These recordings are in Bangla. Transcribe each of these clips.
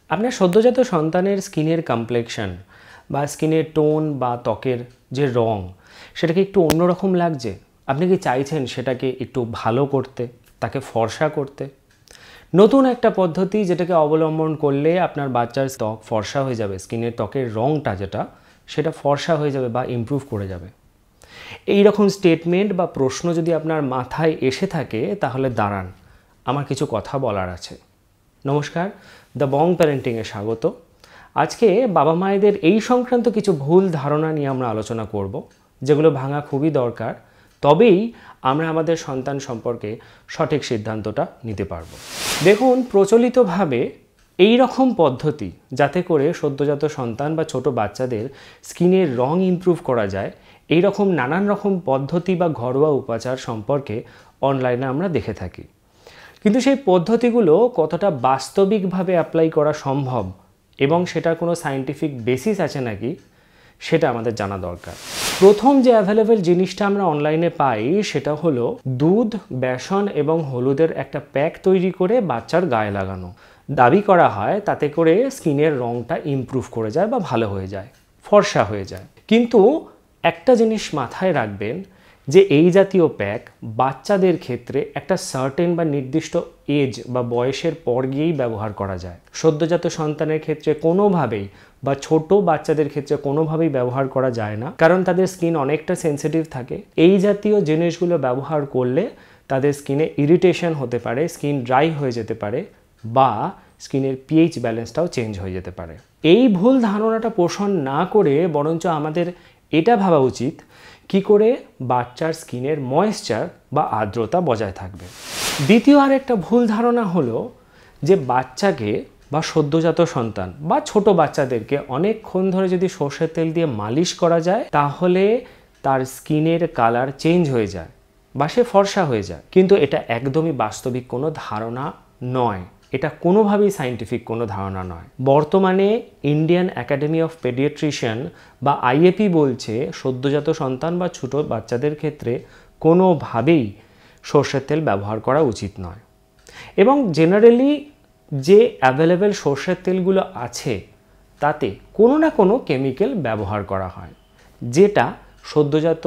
আপনার সদ্যজাত সন্তানের স্কিনের কমপ্লেকশন বা স্কিনের টোন বা ত্বকের যে রং সেটাকে একটু অন্যরকম লাগছে। আপনি কি চাইছেন সেটাকে একটু ভালো করতে, তাকে ফর্সা করতে? নতুন একটা পদ্ধতি যেটাকে অবলম্বন করলে আপনার বাচ্চার ত্বক ফর্সা হয়ে যাবে, স্কিনের ত্বকের রংটা সেটা ফর্সা হয়ে যাবে বা ইমপ্রুভ করে যাবে। এই রকম স্টেটমেন্ট বা প্রশ্ন যদি আপনার মাথায় এসে থাকে তাহলে দাঁড়ান, আমার কিছু কথা বলার আছে। নমস্কার, দ্য বং প্যারেন্টিংয়ে স্বাগত। আজকে বাবা মায়েদের এই সংক্রান্ত কিছু ভুল ধারণা নিয়ে আমরা আলোচনা করব, যেগুলো ভাঙা খুবই দরকার। তবেই আমরা আমাদের সন্তান সম্পর্কে সঠিক সিদ্ধান্তটা নিতে পারব। দেখুন, প্রচলিতভাবে এই রকম পদ্ধতি যাতে করে সদ্যজাত সন্তান বা ছোট বাচ্চাদের স্কিনের রং ইমপ্রুভ করা যায়, এই রকম নানান রকম পদ্ধতি বা ঘরোয়া উপাচার সম্পর্কে অনলাইনে আমরা দেখে থাকি। কিন্তু সেই পদ্ধতিগুলো কতটা বাস্তবিকভাবে অ্যাপ্লাই করা সম্ভব এবং সেটার কোনো সায়েন্টিফিক বেসিস আছে নাকি সেটা আমাদের জানা দরকার। প্রথম যে অ্যাভেলেবেল জিনিসটা আমরা অনলাইনে পাই সেটা হলো দুধ, বেসন এবং হলুদের একটা প্যাক তৈরি করে বাচ্চার গায়ে লাগানো। দাবি করা হয় তাতে করে স্কিনের রংটা ইমপ্রুভ করে যায় বা ভালো হয়ে যায়, ফর্সা হয়ে যায়। কিন্তু একটা জিনিস মাথায় রাখবেন যে এই জাতীয় প্যাক বাচ্চাদের ক্ষেত্রে একটা সার্টেন বা নির্দিষ্ট এজ বা বয়সের পর গিয়েই ব্যবহার করা যায়। সদ্যজাত সন্তানের ক্ষেত্রে কোনোভাবেই বা ছোট বাচ্চাদের ক্ষেত্রে কোনোভাবেই ব্যবহার করা যায় না, কারণ তাদের স্কিন অনেকটা সেন্সিটিভ থাকে। এই জাতীয় জিনিসগুলো ব্যবহার করলে তাদের স্কিনে ইরিটেশন হতে পারে, স্কিন ড্রাই হয়ে যেতে পারে বা স্কিনের পিএইচ ব্যালেন্সটাও চেঞ্জ হয়ে যেতে পারে। এই ভুল ধারণাটা পোষণ না করে বরঞ্চ আমাদের এটা ভাবা উচিত কি করে বাচ্চার স্কিনের ময়েশ্চার বা আর্দ্রতা বজায় থাকবে। দ্বিতীয় আরেকটা ভুল ধারণা হলো যে বাচ্চাকে বা সদ্যজাত সন্তান বা ছোট বাচ্চাদেরকে অনেকক্ষণ ধরে যদি সর্ষের তেল দিয়ে মালিশ করা যায় তাহলে তার স্কিনের কালার চেঞ্জ হয়ে যায় বা সে ফর্সা হয়ে যায়। কিন্তু এটা একদমই বাস্তবিক কোনো ধারণা নয়, এটা কোনোভাবেই সায়েন্টিফিক কোনো ধারণা নয়। বর্তমানে ইন্ডিয়ান একাডেমি অফ পেডিয়াট্রিশিয়ান বা আইএপি বলছে সদ্যজাত সন্তান বা ছোট বাচ্চাদের ক্ষেত্রে কোনোভাবেই সর্ষের তেল ব্যবহার করা উচিত নয়। এবং জেনারেলি যে অ্যাভেলেবেল সর্ষের তেলগুলো আছে তাতে কোনো না কোনো কেমিক্যাল ব্যবহার করা হয়, যেটা সদ্যজাত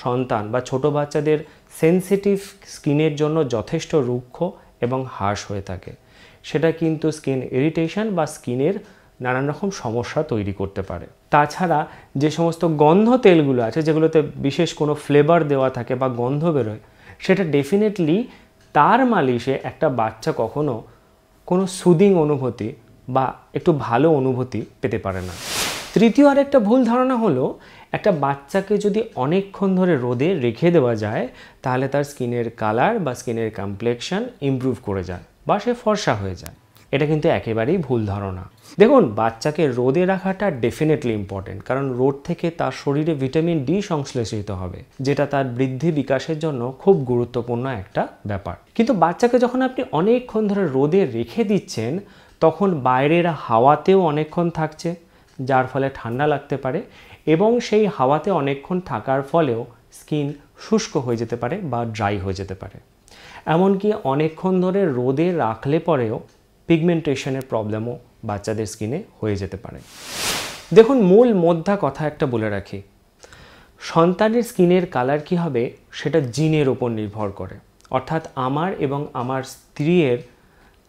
সন্তান বা ছোট বাচ্চাদের সেনসিটিভ স্কিনের জন্য যথেষ্ট রুক্ষ এবং হার্শ হয়ে থাকে। সেটা কিন্তু স্কিন ইরিটেশন বা স্কিনের নানান রকম সমস্যা তৈরি করতে পারে। তাছাড়া যে সমস্ত গন্ধ তেলগুলো আছে যেগুলোতে বিশেষ কোনো ফ্লেভার দেওয়া থাকে বা গন্ধ বেরোয়, সেটা ডেফিনেটলি তার মালিশে একটা বাচ্চা কখনো কোনো সুদিং অনুভূতি বা একটু ভালো অনুভূতি পেতে পারে না। তৃতীয় আরেকটা ভুল ধারণা হলো একটা বাচ্চাকে যদি অনেকক্ষণ ধরে রোদে রেখে দেওয়া যায় তাহলে তার স্কিনের কালার বা স্কিনের কমপ্লেকশন ইমপ্রুভ করে যায় বা সে ফর্সা হয়ে যায়। এটা কিন্তু একেবারেই ভুল ধারণা। দেখুন, বাচ্চাকে রোদে রাখাটা ডেফিনেটলি ইম্পর্টেন্ট, কারণ রোদ থেকে তার শরীরে ভিটামিন ডি সংশ্লেষিত হবে, যেটা তার বৃদ্ধি বিকাশের জন্য খুব গুরুত্বপূর্ণ একটা ব্যাপার। কিন্তু বাচ্চাকে যখন আপনি অনেকক্ষণ ধরে রোদে রেখে দিচ্ছেন তখন বাইরের হাওয়াতেও অনেকক্ষণ থাকছে, যার ফলে ঠান্ডা লাগতে পারে এবং সেই হাওয়াতে অনেকক্ষণ থাকার ফলেও স্কিন শুষ্ক হয়ে যেতে পারে বা ড্রাই হয়ে যেতে পারে। এমনকি অনেকক্ষণ ধরে রোদে রাখলে পরেও পিগমেন্টেশনের প্রবলেমও বাচ্চাদের স্কিনে হয়ে যেতে পারে। দেখুন, মূল মোদ্দা কথা একটা বলে রাখি, সন্তানের স্কিনের কালার কী হবে সেটা জিনের ওপর নির্ভর করে। অর্থাৎ আমার এবং আমার স্ত্রীর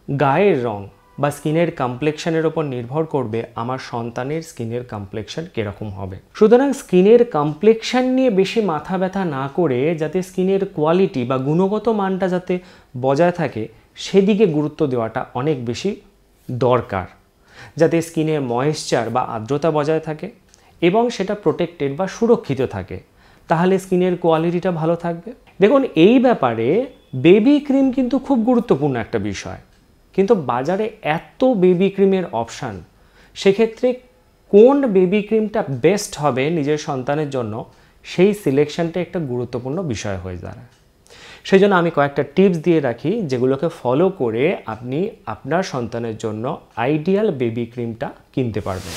গায়ের রং বা স্কিনের কমপ্লেকশনের ওপর নির্ভর করবে আমার সন্তানের স্কিনের কমপ্লেকশন কীরকম হবে। সুতরাং স্কিনের কমপ্লেকশন নিয়ে বেশি মাথা ব্যথা না করে যাতে স্কিনের কোয়ালিটি বা গুণগত মানটা যাতে বজায় থাকে সেদিকে গুরুত্ব দেওয়াটা অনেক বেশি দরকার, যাতে স্কিনের ময়েশ্চার বা আর্দ্রতা বজায় থাকে এবং সেটা প্রোটেক্টেড বা সুরক্ষিত থাকে, তাহলে স্কিনের কোয়ালিটিটা ভালো থাকবে। দেখুন, এই ব্যাপারে বেবি ক্রিম কিন্তু খুব গুরুত্বপূর্ণ একটা বিষয়, কিন্তু বাজারে এত বেবি ক্রিমের অপশান, সেক্ষেত্রে কোন বেবি ক্রিমটা বেস্ট হবে নিজের সন্তানের জন্য সেই সিলেকশনটা একটা গুরুত্বপূর্ণ বিষয় হয়ে দাঁড়ায়। সেই জন্য আমি কয়েকটা টিপস দিয়ে রাখি যেগুলোকে ফলো করে আপনি আপনার সন্তানের জন্য আইডিয়াল বেবি ক্রিমটা কিনতে পারবেন।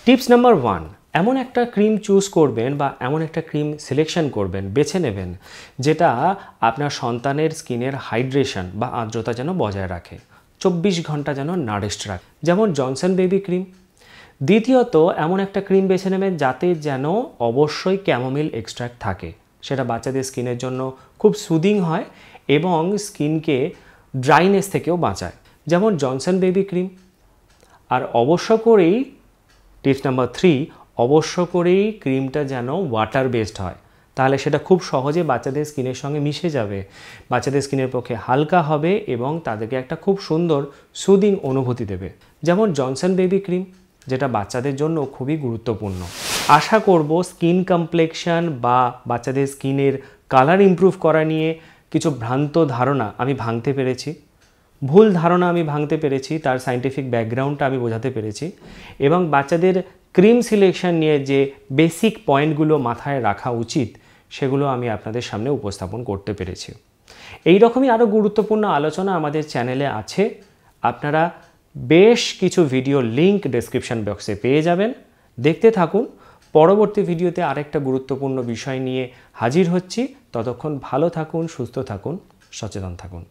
টিপস নাম্বার 1, এমন একটা ক্রিম চুজ করবেন বা এমন একটা ক্রিম সিলেকশন করবেন, বেছে নেবেন যেটা আপনার সন্তানের স্কিনের হাইড্রেশন বা আর্দ্রতা যেন বজায় রাখে। 24 ঘন্টা যেন না রেস্ট রাখে, যেমন জনসন বেবি ক্রিম। দ্বিতীয়ত এমন একটা ক্রিম বেছে নেবেন যাতে যেন অবশ্যই ক্যামোমিল এক্সট্র্যাক্ট থাকে, সেটা বাচ্চাদের স্কিনের জন্য খুব সুদিং হয় এবং স্কিনকে ড্রাইনেস থেকেও বাঁচায়, যেমন জনসন বেবি ক্রিম। আর অবশ্য করেই টিপস নাম্বার 3, অবশ্য করেই ক্রিমটা যেন ওয়াটার বেসড হয়, তাহলে সেটা খুব সহজে বাচ্চাদের স্কিনের সঙ্গে মিশে যাবে, বাচ্চাদের স্কিনের পক্ষে হালকা হবে এবং তাদেরকে একটা খুব সুন্দর সুদিং অনুভূতি দেবে, যেমন জনসন বেবি ক্রিম, যেটা বাচ্চাদের জন্য খুবই গুরুত্বপূর্ণ। আশা করব স্কিন কমপ্লেকশন বা বাচ্চাদের স্কিনের কালার ইমপ্রুভ করা নিয়ে কিছু ভ্রান্ত ধারণা আমি ভাঙতে পেরেছি, ভুল ধারণা আমি ভাঙতে পেরেছি, তার সায়েন্টিফিক ব্যাকগ্রাউন্ডটা আমি বোঝাতে পেরেছি এবং বাচ্চাদের ক্রিম সিলেকশন নিয়ে যে বেসিক পয়েন্টগুলো মাথায় রাখা উচিত সেগুলো আমি আপনাদের সামনে উপস্থাপন করতে পেরেছি। এই রকমই আরও গুরুত্বপূর্ণ আলোচনা আমাদের চ্যানেলে আছে, আপনারা বেশ কিছু ভিডিও লিংক ডেসক্রিপশন বক্সে পেয়ে যাবেন, দেখতে থাকুন। পরবর্তী ভিডিওতে আরেকটা গুরুত্বপূর্ণ বিষয় নিয়ে হাজির হচ্ছি, ততক্ষণ ভালো থাকুন, সুস্থ থাকুন, সচেতন থাকুন।